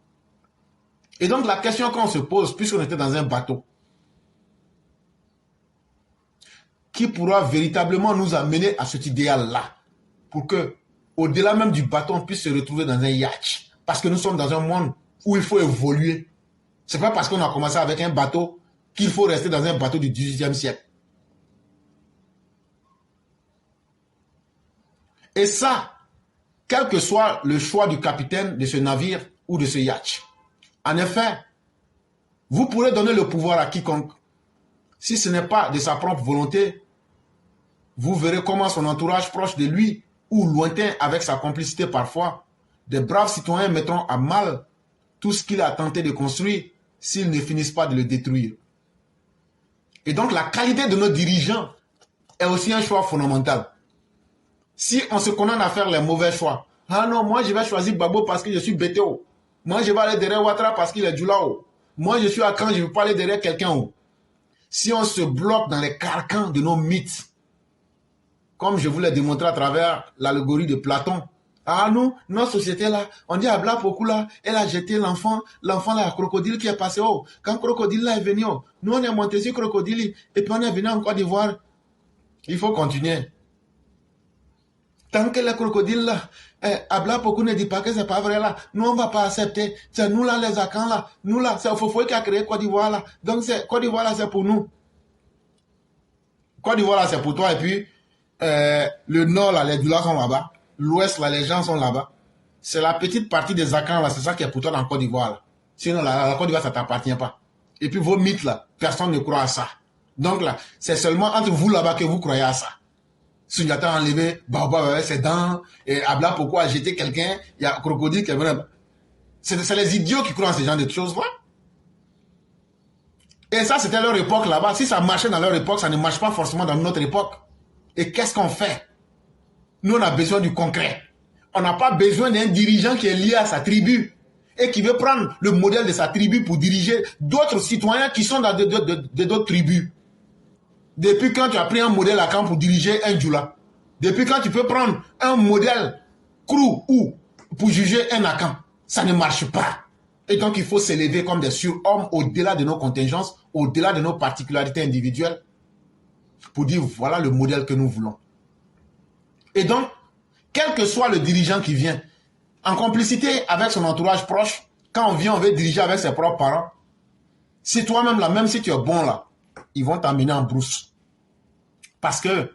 Et donc la question qu'on se pose, puisqu'on était dans un bateau, qui pourra véritablement nous amener à cet idéal-là, pour que, au-delà même du bateau, on puisse se retrouver dans un yacht. Parce que nous sommes dans un monde où il faut évoluer. C'est pas parce qu'on a commencé avec un bateau qu'il faut rester dans un bateau du XVIIIe siècle. Et ça, quel que soit le choix du capitaine de ce navire ou de ce yacht. En effet, vous pourrez donner le pouvoir à quiconque. Si ce n'est pas de sa propre volonté, vous verrez comment son entourage proche de lui, ou lointain avec sa complicité parfois, des braves citoyens mettront à mal tout ce qu'il a tenté de construire s'ils ne finissent pas de le détruire. Et donc la qualité de nos dirigeants est aussi un choix fondamental. Si on se condamne à faire les mauvais choix, ah non, moi je vais choisir Gbagbo parce que je suis Bétéo. Moi je vais aller derrière Ouattara parce qu'il est Djoulao. Moi je suis à Caen, je ne veux pas aller derrière quelqu'un. Si on se bloque dans les carcans de nos mythes, comme je vous l'ai démontré à travers l'allégorie de Platon, ah nous, notre société là, on dit à Blapoku là, elle a jeté l'enfant là, crocodile qui est passé haut. Quand crocodile là est venu, nous on est monté sur crocodile et puis on est venu en Côte d'Ivoire. Il faut continuer. Tant que les crocodiles là, Blapoku ne dit pas que c'est pas vrai là, nous on va pas accepter. C'est nous là les Akans là, nous là, c'est Fofo qui a créé Côte d'Ivoire là. Donc Côte d'Ivoire là c'est pour nous. Côte d'Ivoire là c'est pour toi et puis le nord là, les Dula sont là-bas. L'ouest là, les gens sont là-bas. C'est la petite partie des Akans là, c'est ça qui est pour toi dans Côte d'Ivoire là. Sinon la Côte d'Ivoire ça t'appartient pas. Et puis vos mythes là, personne ne croit à ça. Donc là, c'est seulement entre vous là-bas que vous croyez à ça. Sundiata a enlevé Baobab avec ses dents, et Abla pourquoi a jeté quelqu'un, il y a un crocodile qui est venu. C'est les idiots qui croient à ce genre de choses-là. Et ça, c'était leur époque là-bas. Si ça marchait dans leur époque, ça ne marche pas forcément dans notre époque. Et qu'est-ce qu'on fait? Nous, on a besoin du concret. On n'a pas besoin d'un dirigeant qui est lié à sa tribu et qui veut prendre le modèle de sa tribu pour diriger d'autres citoyens qui sont dans d'autres tribus. Depuis quand tu as pris un modèle à Caen pour diriger un Djoula? Depuis quand tu peux prendre un modèle Krou ou pour juger un Akan? Ça ne marche pas. Et donc, il faut s'élever comme des surhommes au-delà de nos contingences, au-delà de nos particularités individuelles, pour dire, voilà le modèle que nous voulons. Et donc, quel que soit le dirigeant qui vient, en complicité avec son entourage proche, quand on vient, on veut diriger avec ses propres parents, si toi-même, là, même si tu es bon, là, ils vont t'amener en brousse. Parce que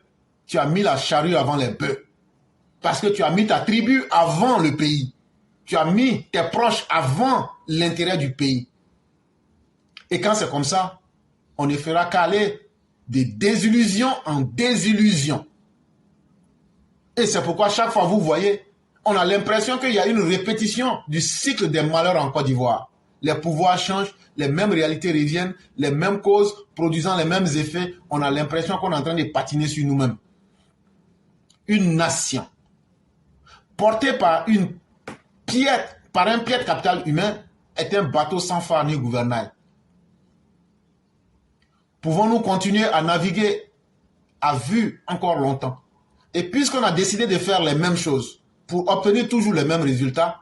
tu as mis la charrue avant les bœufs. Parce que tu as mis ta tribu avant le pays. Tu as mis tes proches avant l'intérêt du pays. Et quand c'est comme ça, on ne fera qu'aller de désillusion en désillusion. Et c'est pourquoi chaque fois, vous voyez, on a l'impression qu'il y a une répétition du cycle des malheurs en Côte d'Ivoire. Les pouvoirs changent, les mêmes réalités reviennent, les mêmes causes produisant les mêmes effets. On a l'impression qu'on est en train de patiner sur nous-mêmes. Une nation portée par un piètre capital humain est un bateau sans phare ni gouvernail. Pouvons-nous continuer à naviguer à vue encore longtemps? Et puisqu'on a décidé de faire les mêmes choses pour obtenir toujours les mêmes résultats,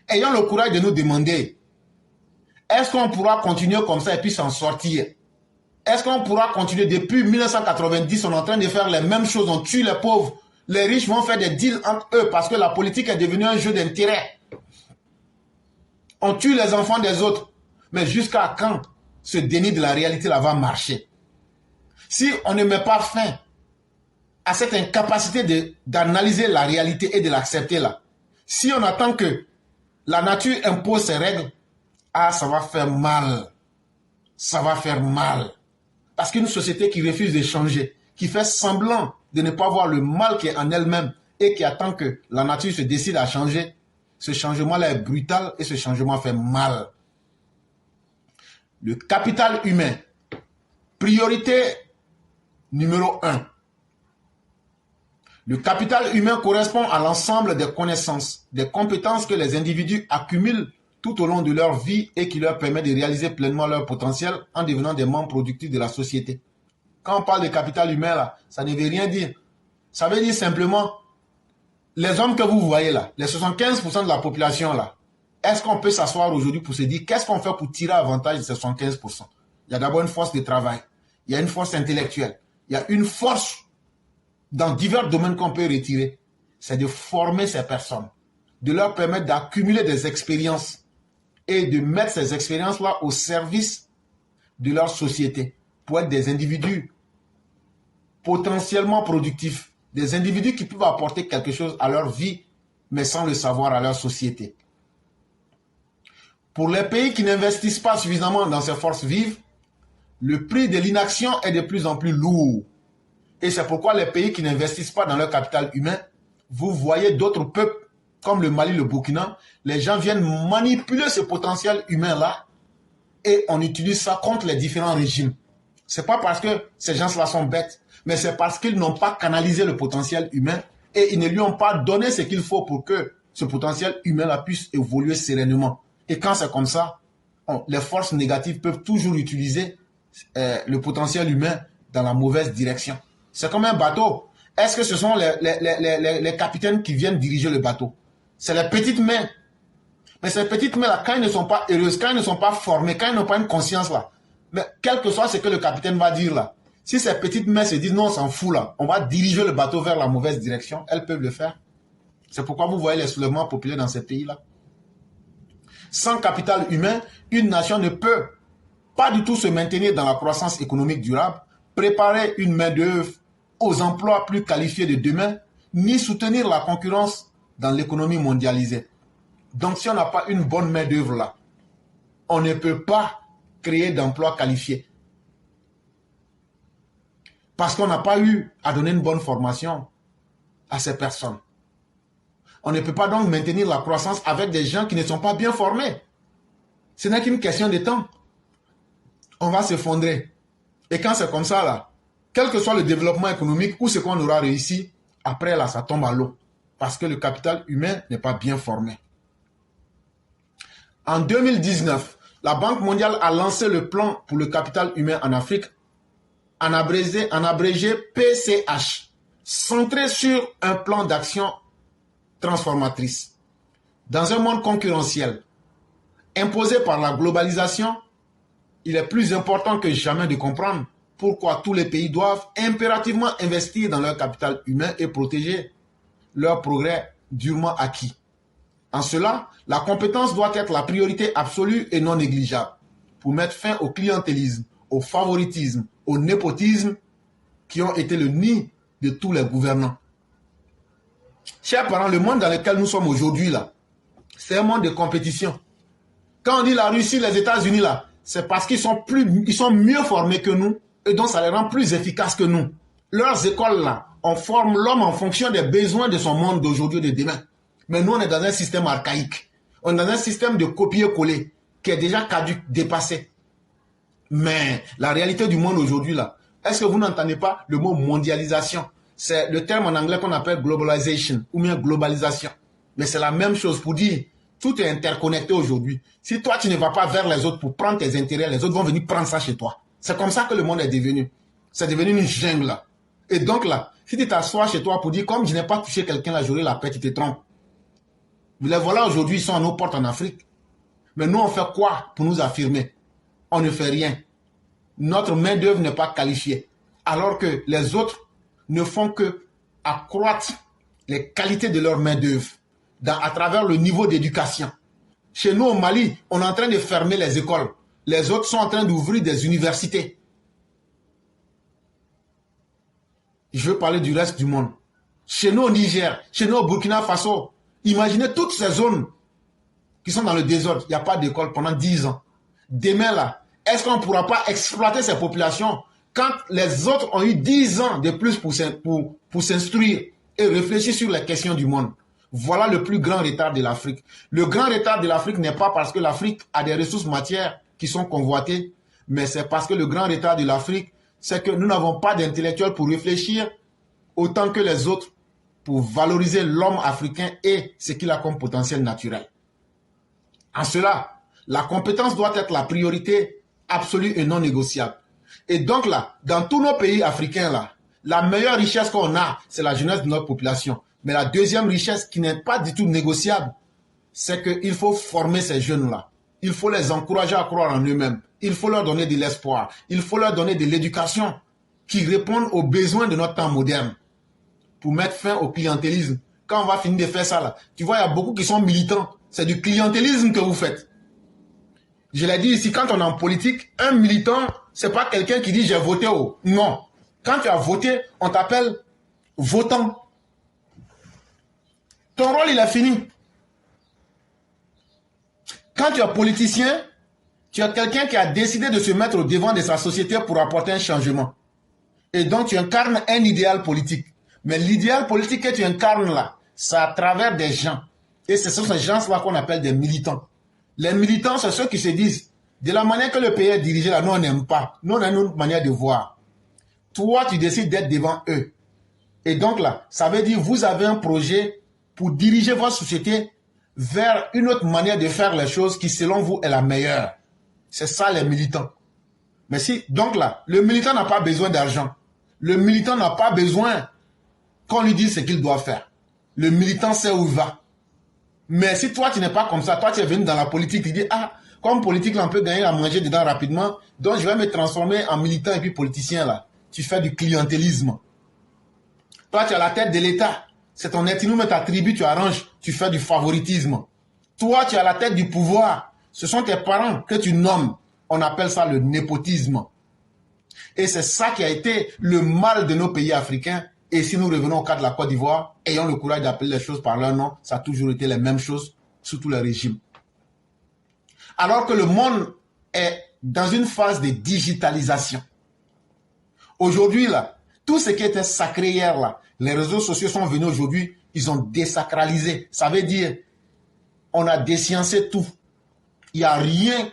ayons le courage de nous demander, est-ce qu'on pourra continuer comme ça et puis s'en sortir? Est-ce qu'on pourra continuer? Depuis 1990, on est en train de faire les mêmes choses, on tue les pauvres. Les riches vont faire des deals entre eux parce que la politique est devenue un jeu d'intérêt. On tue les enfants des autres. Mais jusqu'à quand ce déni de la réalité là va marcher? Si on ne met pas fin à cette incapacité d'analyser la réalité et de l'accepter là, si on attend que la nature impose ses règles, ça va faire mal. Ça va faire mal. Parce qu'une société qui refuse de changer, qui fait semblant de ne pas voir le mal qui est en elle-même et qui attend que la nature se décide à changer, ce changement-là est brutal et ce changement fait mal. Le capital humain, priorité numéro 1. Le capital humain correspond à l'ensemble des connaissances, des compétences que les individus accumulent tout au long de leur vie et qui leur permet de réaliser pleinement leur potentiel en devenant des membres productifs de la société. Quand on parle de capital humain, là, ça ne veut rien dire. Ça veut dire simplement, les hommes que vous voyez là, les 75% de la population là, est-ce qu'on peut s'asseoir aujourd'hui pour se dire, qu'est-ce qu'on fait pour tirer avantage de ces 75%? Il y a d'abord une force de travail, il y a une force intellectuelle, il y a une force dans divers domaines qu'on peut retirer. C'est de former ces personnes, de leur permettre d'accumuler des expériences et de mettre ces expériences-là au service de leur société pour être des individus potentiellement productifs, des individus qui peuvent apporter quelque chose à leur vie, mais sans le savoir à leur société. Pour les pays qui n'investissent pas suffisamment dans ces forces vives, le prix de l'inaction est de plus en plus lourd. Et c'est pourquoi les pays qui n'investissent pas dans leur capital humain, vous voyez d'autres peuples comme le Mali, le Burkina, les gens viennent manipuler ce potentiel humain-là et on utilise ça contre les différents régimes. Ce n'est pas parce que ces gens-là sont bêtes, mais c'est parce qu'ils n'ont pas canalisé le potentiel humain et ils ne lui ont pas donné ce qu'il faut pour que ce potentiel humain-là puisse évoluer sereinement. Et quand c'est comme ça, les forces négatives peuvent toujours utiliser le potentiel humain dans la mauvaise direction. C'est comme un bateau. Est-ce que ce sont les capitaines qui viennent diriger le bateau? C'est les petites mains. Mais ces petites mains-là, quand elles ne sont pas heureuses, quand elles ne sont pas formées, quand elles n'ont pas une conscience là, mais quel que soit ce que le capitaine va dire là, si ces petites mains se disent non, on s'en fout là, on va diriger le bateau vers la mauvaise direction, elles peuvent le faire. C'est pourquoi vous voyez les soulèvements populaires dans ces pays-là. Sans capital humain, une nation ne peut pas du tout se maintenir dans la croissance économique durable, préparer une main-d'œuvre aux emplois plus qualifiés de demain, ni soutenir la concurrence dans l'économie mondialisée. Donc si on n'a pas une bonne main-d'œuvre là, on ne peut pas créer d'emplois qualifiés. Parce qu'on n'a pas eu à donner une bonne formation à ces personnes. On ne peut pas donc maintenir la croissance avec des gens qui ne sont pas bien formés. Ce n'est qu'une question de temps. On va s'effondrer. Et quand c'est comme ça, là, quel que soit le développement économique ou ce qu'on aura réussi, après, là, ça tombe à l'eau. Parce que le capital humain n'est pas bien formé. En 2019, la Banque mondiale a lancé le plan pour le capital humain en Afrique, en abrégé PCH, centré sur un plan d'action transformatrice. Dans un monde concurrentiel, imposé par la globalisation, il est plus important que jamais de comprendre pourquoi tous les pays doivent impérativement investir dans leur capital humain et protéger leur progrès durement acquis. En cela, la compétence doit être la priorité absolue et non négligeable pour mettre fin au clientélisme, au favoritisme, au népotisme qui ont été le nid de tous les gouvernants. Chers parents, le monde dans lequel nous sommes aujourd'hui, là, c'est un monde de compétition. Quand on dit la Russie, les États-Unis, là, c'est parce qu'ils sont mieux formés que nous et donc ça les rend plus efficaces que nous. Leurs écoles, là, on forme l'homme en fonction des besoins de son monde d'aujourd'hui et de demain. Mais nous, on est dans un système archaïque. On est dans un système de copier-coller qui est déjà caduc, dépassé. Mais la réalité du monde aujourd'hui, là, est-ce que vous n'entendez pas le mot mondialisation? C'est le terme en anglais qu'on appelle globalization ou bien globalisation. Mais c'est la même chose pour dire, tout est interconnecté aujourd'hui. Si toi, tu ne vas pas vers les autres pour prendre tes intérêts, les autres vont venir prendre ça chez toi. C'est comme ça que le monde est devenu. C'est devenu une jungle, là. Et donc là, si tu t'assois chez toi pour dire, comme je n'ai pas touché quelqu'un là, j'aurai la paix, tu te trompes. Les voilà aujourd'hui, ils sont à nos portes en Afrique. Mais nous, on fait quoi pour nous affirmer? On ne fait rien. Notre main-d'œuvre n'est pas qualifiée. Alors que les autres ne font que accroître les qualités de leur main-d'œuvre à travers le niveau d'éducation. Chez nous, au Mali, on est en train de fermer les écoles. Les autres sont en train d'ouvrir des universités. Je veux parler du reste du monde. Chez nous au Niger, chez nous au Burkina Faso, imaginez toutes ces zones qui sont dans le désordre. Il n'y a pas d'école pendant 10 ans. Demain, là, est-ce qu'on ne pourra pas exploiter ces populations quand les autres ont eu 10 ans de plus pour s'instruire et réfléchir sur les questions du monde? Voilà le plus grand retard de l'Afrique. Le grand retard de l'Afrique n'est pas parce que l'Afrique a des ressources matières qui sont convoitées, mais c'est parce que le grand retard de l'Afrique, c'est que nous n'avons pas d'intellectuels pour réfléchir autant que les autres pour valoriser l'homme africain et ce qu'il a comme potentiel naturel. En cela, la compétence doit être la priorité absolue et non négociable. Et donc là, dans tous nos pays africains, là, la meilleure richesse qu'on a, c'est la jeunesse de notre population. Mais la deuxième richesse qui n'est pas du tout négociable, c'est qu'il faut former ces jeunes-là. Il faut les encourager à croire en eux-mêmes. Il faut leur donner de l'espoir. Il faut leur donner de l'éducation qui répondent aux besoins de notre temps moderne pour mettre fin au clientélisme. Quand on va finir de faire ça, là, tu vois, il y a beaucoup qui sont militants. C'est du clientélisme que vous faites. Je l'ai dit ici, quand on est en politique, un militant, c'est pas quelqu'un qui dit j'ai voté au. Non. Quand tu as voté, on t'appelle votant. Ton rôle, il est fini. Quand tu es politicien, tu es quelqu'un qui a décidé de se mettre au devant de sa société pour apporter un changement. Et donc, tu incarnes un idéal politique. Mais l'idéal politique que tu incarnes là, c'est à travers des gens. Et ce sont ces gens-là qu'on appelle des militants. Les militants, c'est ceux qui se disent, de la manière que le pays est dirigé là, nous on n'aime pas. Nous on a une autre manière de voir. Toi, tu décides d'être devant eux. Et donc là, ça veut dire vous avez un projet pour diriger votre société vers une autre manière de faire les choses qui, selon vous, est la meilleure. C'est ça les militants. Mais si, donc là, le militant n'a pas besoin d'argent. Le militant n'a pas besoin qu'on lui dise ce qu'il doit faire. Le militant sait où il va. Mais si toi, tu n'es pas comme ça, toi, tu es venu dans la politique, tu dis, ah, comme politique, là, on peut gagner à manger dedans rapidement, donc je vais me transformer en militant et puis politicien, là. Tu fais du clientélisme. Toi, tu as la tête de l'État. C'est ton ethnie, mais ta tribu, tu arranges, tu fais du favoritisme. Toi, tu as la tête du pouvoir. Ce sont tes parents que tu nommes. On appelle ça le népotisme. Et c'est ça qui a été le mal de nos pays africains. Et si nous revenons au cas de la Côte d'Ivoire, ayons le courage d'appeler les choses par leur nom, ça a toujours été les mêmes choses sous tous les régimes. Alors que le monde est dans une phase de digitalisation. Aujourd'hui, là, tout ce qui était sacré hier, là, les réseaux sociaux sont venus aujourd'hui, ils ont désacralisé. Ça veut dire, on a désciencé tout. Il n'y a rien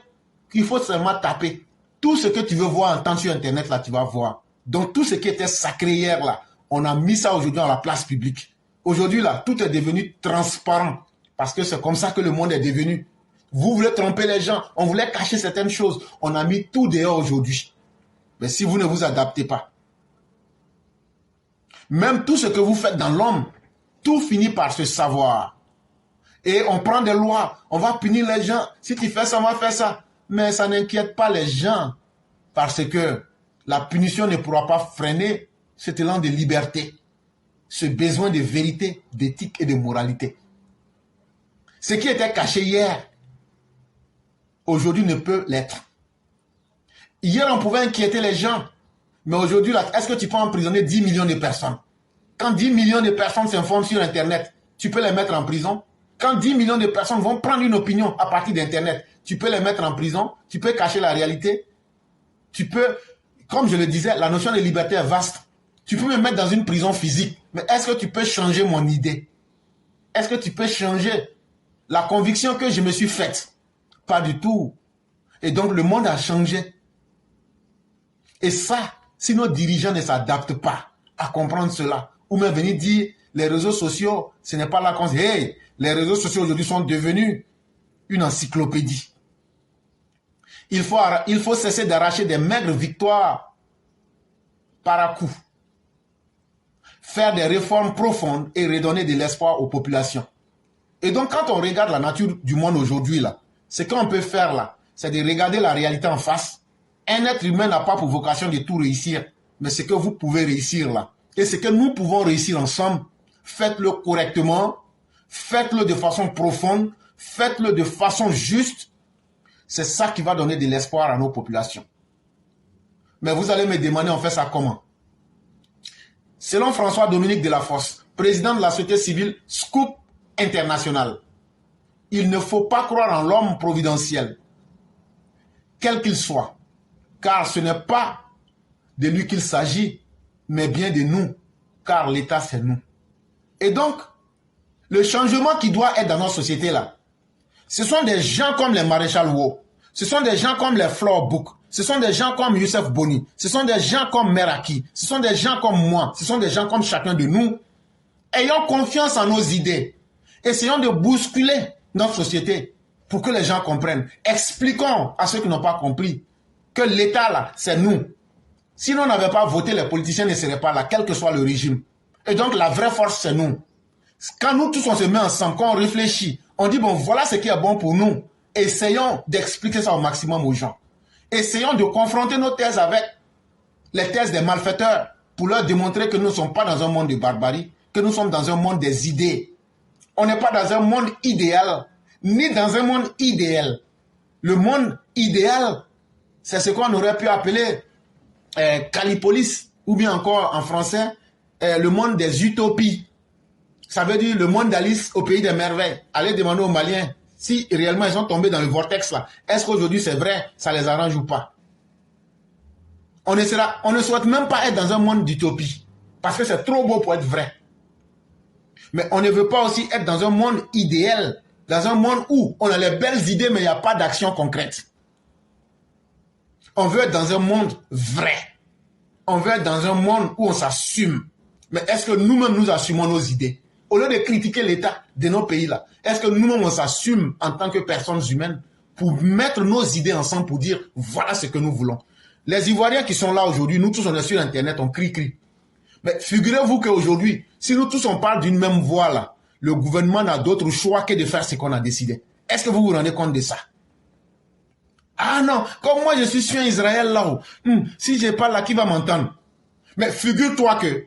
qu'il faut seulement taper. Tout ce que tu veux voir, entendre sur Internet, là, tu vas voir. Donc, tout ce qui était sacré hier, là, on a mis ça aujourd'hui dans la place publique. Aujourd'hui, là, tout est devenu transparent. Parce que c'est comme ça que le monde est devenu. Vous voulez tromper les gens. On voulait cacher certaines choses. On a mis tout dehors aujourd'hui. Mais si vous ne vous adaptez pas, même tout ce que vous faites dans l'homme, tout finit par se savoir. Et on prend des lois, on va punir les gens. Si tu fais ça, on va faire ça. Mais ça n'inquiète pas les gens. Parce que la punition ne pourra pas freiner cet élan de liberté. Ce besoin de vérité, d'éthique et de moralité. Ce qui était caché hier, aujourd'hui ne peut l'être. Hier, on pouvait inquiéter les gens. Mais aujourd'hui, est-ce que tu peux emprisonner 10 millions de personnes? Quand 10 millions de personnes s'informent sur Internet, tu peux les mettre en prison? Quand 10 millions de personnes vont prendre une opinion à partir d'Internet, tu peux les mettre en prison? Tu peux cacher la réalité? Tu peux, comme je le disais, la notion de liberté est vaste. Tu peux me mettre dans une prison physique. Mais est-ce que tu peux changer mon idée? Est-ce que tu peux changer la conviction que je me suis faite? Pas du tout. Et donc le monde a changé. Et ça, si nos dirigeants ne s'adaptent pas à comprendre cela, ou même venir dire, les réseaux sociaux, ce n'est pas là qu'on se dit, hey, les réseaux sociaux aujourd'hui sont devenus une encyclopédie. Il faut cesser d'arracher des maigres victoires par à coup. Faire des réformes profondes et redonner de l'espoir aux populations. Et donc, quand on regarde la nature du monde aujourd'hui, là, ce qu'on peut faire là, c'est de regarder la réalité en face. Un être humain n'a pas pour vocation de tout réussir, mais ce que vous pouvez réussir là, et ce que nous pouvons réussir ensemble, faites-le correctement, faites-le de façon profonde, faites-le de façon juste. C'est ça qui va donner de l'espoir à nos populations. Mais vous allez me demander, on fait ça comment? Selon François-Dominique Delafosse, président de la société civile Scoop International, il ne faut pas croire en l'homme providentiel, quel qu'il soit, car ce n'est pas de lui qu'il s'agit, mais bien de nous, car l'État c'est nous. Et donc, le changement qui doit être dans notre société là, ce sont des gens comme les Maréchal Wo, ce sont des gens comme les Flore Book, ce sont des gens comme Youssef Boni, ce sont des gens comme Meraki, ce sont des gens comme moi, ce sont des gens comme chacun de nous. Ayons confiance en nos idées. Essayons de bousculer notre société pour que les gens comprennent. Expliquons à ceux qui n'ont pas compris que l'État là, c'est nous. Si on n'avait pas voté, les politiciens ne seraient pas là, quel que soit le régime. Et donc la vraie force, c'est nous. Quand nous tous on se met ensemble, quand on réfléchit, on dit bon voilà ce qui est bon pour nous. Essayons d'expliquer ça au maximum aux gens. Essayons de confronter nos thèses avec les thèses des malfaiteurs pour leur démontrer que nous ne sommes pas dans un monde de barbarie, que nous sommes dans un monde des idées. On n'est pas dans un monde idéal, ni dans un monde idéal. Le monde idéal, c'est ce qu'on aurait pu appeler Callipolis, ou bien encore en français, le monde des utopies. Ça veut dire le monde d'Alice au pays des merveilles. Allez demander aux Maliens si réellement ils sont tombés dans le vortex là. Est-ce qu'aujourd'hui c'est vrai, ça les arrange ou pas? On ne souhaite même pas être dans un monde d'utopie. Parce que c'est trop beau pour être vrai. Mais on ne veut pas aussi être dans un monde idéal. Dans un monde où on a les belles idées mais il n'y a pas d'action concrète. On veut être dans un monde vrai. On veut être dans un monde où on s'assume. Mais est-ce que nous-mêmes nous assumons nos idées? Au lieu de critiquer l'État de nos pays là, est-ce que nous-mêmes on s'assume en tant que personnes humaines pour mettre nos idées ensemble pour dire voilà ce que nous voulons? Les Ivoiriens qui sont là aujourd'hui, nous tous on est sur Internet, on crie. Mais figurez-vous qu'aujourd'hui, si nous tous on parle d'une même voix là, le gouvernement n'a d'autre choix que de faire ce qu'on a décidé. Est-ce que vous vous rendez compte de ça? Ah non, comme moi je suis sur Israël là-haut, si je parle là, qui va m'entendre? Mais figure-toi que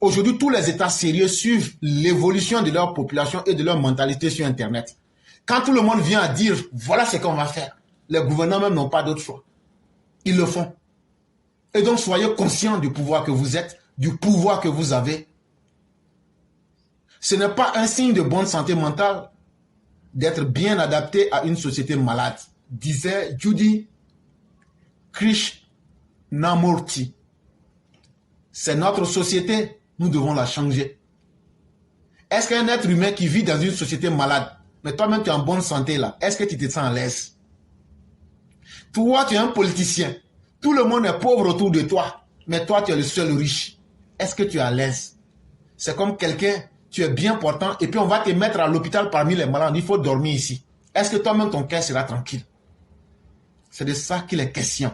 aujourd'hui, tous les États sérieux suivent l'évolution de leur population et de leur mentalité sur Internet. Quand tout le monde vient à dire, voilà ce qu'on va faire, les gouvernants même n'ont pas d'autre choix. Ils le font. Et donc, soyez conscients du pouvoir que vous êtes, du pouvoir que vous avez. Ce n'est pas un signe de bonne santé mentale d'être bien adapté à une société malade, disait Judy Krishnamurti. C'est notre société. Nous devons la changer. Est-ce qu'un être humain qui vit dans une société malade, mais toi-même tu es en bonne santé là, est-ce que tu te sens à l'aise? Toi, tu es un politicien. Tout le monde est pauvre autour de toi, mais toi, tu es le seul riche. Est-ce que tu es à l'aise? C'est comme quelqu'un, tu es bien portant, et puis on va te mettre à l'hôpital parmi les malades, il faut dormir ici. Est-ce que toi-même ton cœur sera tranquille? C'est de ça qu'il est question.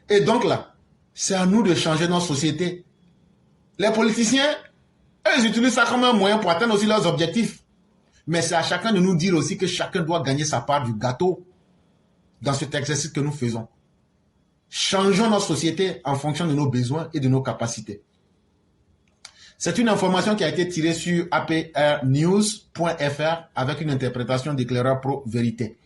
Et donc là, c'est à nous de changer notre société. Les politiciens, eux, ils utilisent ça comme un moyen pour atteindre aussi leurs objectifs. Mais c'est à chacun de nous dire aussi que chacun doit gagner sa part du gâteau dans cet exercice que nous faisons. Changeons notre société en fonction de nos besoins et de nos capacités. C'est une information qui a été tirée sur aprnews.fr avec une interprétation d'éclaireur pro vérité.